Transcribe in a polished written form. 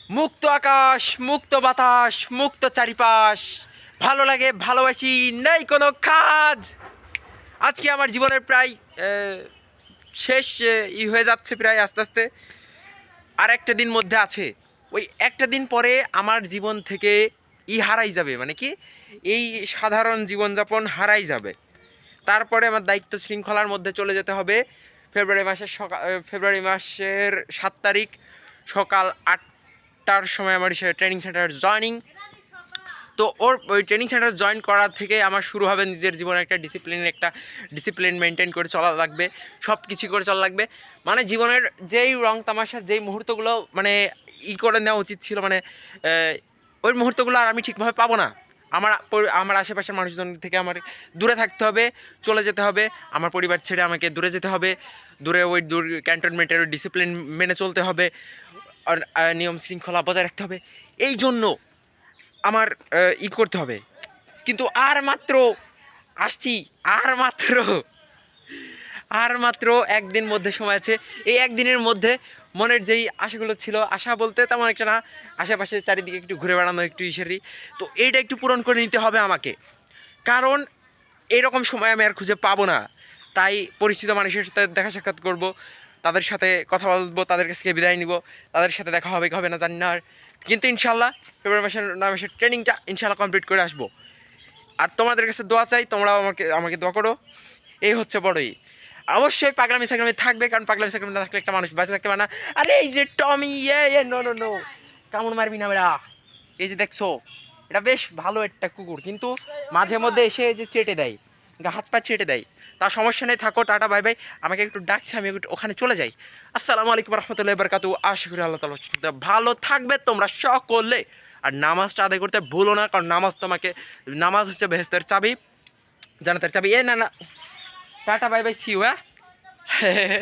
মুক্ত আকাশ, মুক্ত বাতাস, মুক্ত চারিপাশ, ভালো লাগে, ভালোবাসি, নেই কোনো কাজ। আজকে আমার জীবনের প্রায় শেষ হয়ে যাচ্ছে প্রায় আস্তে আস্তে। আর একটা দিন মধ্যে আছে, ওই একটা দিন পরে আমার জীবন থেকে হারাই যাবে, মানে কি এই সাধারণ জীবনযাপন হারাই যাবে। তারপরে আমার দায়িত্ব শৃঙ্খলার মধ্যে চলে যেতে হবে। ফেব্রুয়ারি মাসের 7 তারিখ সকাল 8টার সময় আমার ট্রেনিং সেন্টার জয়নিং। তো ওই ট্রেনিং সেন্টার জয়েন করা থেকে আমার শুরু হবে নিজের জীবনে একটা ডিসিপ্লিন মেনটেন করে চলা লাগবে, সব কিছু করে চলা লাগবে। মানে জীবনের যেই রং তামাশা, যেই মুহূর্তগুলো মানে করে নেওয়া উচিত ছিল, মানে ওই মুহূর্তগুলো আর আমি ঠিকভাবে পাবো না। আমার আশেপাশের মানুষজন থেকে আমার দূরে থাকতে হবে, চলে যেতে হবে। আমার পরিবার ছেড়ে আমাকে দূরে যেতে হবে, ওই ক্যান্টনমেন্টের ডিসিপ্লিন মেনে চলতে হবে, আর নিয়ম শৃঙ্খলা বজায় রাখতে হবে। এই জন্য আমার করতে হবে। কিন্তু আর মাত্র আসছি, আর মাত্র একদিন মধ্যে সময় আছে। এই একদিনের মধ্যে মনের যেই আশাগুলো ছিল, আশা বলতে তেমন একটা না, আশেপাশে চারিদিকে একটু ঘুরে বেড়ানো, একটু ইসেরই, তো এইটা একটু পূরণ করে নিতে হবে আমাকে। কারণ এরকম সময় আমি আর খুঁজে পাবো না। তাই পরিচিত মানুষের সাথে দেখা সাক্ষাৎ করব, তাদের সাথে কথা বলবো, তাদের কাছ থেকে বিদায় নিব। তাদের সাথে দেখা হবে কি হবে না জানি না, আর কিন্তু ইনশাল্লাহ ফেব্রুয়ারি মাসের ট্রেনিংটা ইনশাল্লাহ কমপ্লিট করে আসবো। আর তোমাদের কাছে দোয়া চাই, তোমরাও আমাকে দোয়া করো। এই হচ্ছে বড়ই। অবশ্যই পাগলামি সাগলামি থাকবে, কারণ পাগলামি সাগলামি না থাকলে একটা মানুষ বাঁচে থাকতে পারে না। আরে এই যে টমি, নো, কামড় মারবি না বেড়া। এই যে দেখছো, এটা বেশ ভালো একটা কুকুর, কিন্তু মাঝে মধ্যে এসে যে চেটে দেয়, হাত পা চেটে দেয়। তার সমস্যা নেই, থাকো, টাটা বাই বাই। আমাকে একটু ডাকছে, আমি একটু ওখানে চলে যাই। আসসালামু আলাইকুম রহমতুল্লাহি বারাকাতুহু। আশা করি আল্লাহ তাআলা ভালো থাকবে তোমরা সকলে। আর নামাজটা আদায় করতে ভুলো না, কারণ নামাজ হচ্ছে বেহেশতের চাবি, জান্নাতের চাবি। না, tata bye bye, see you. হ্যাঁ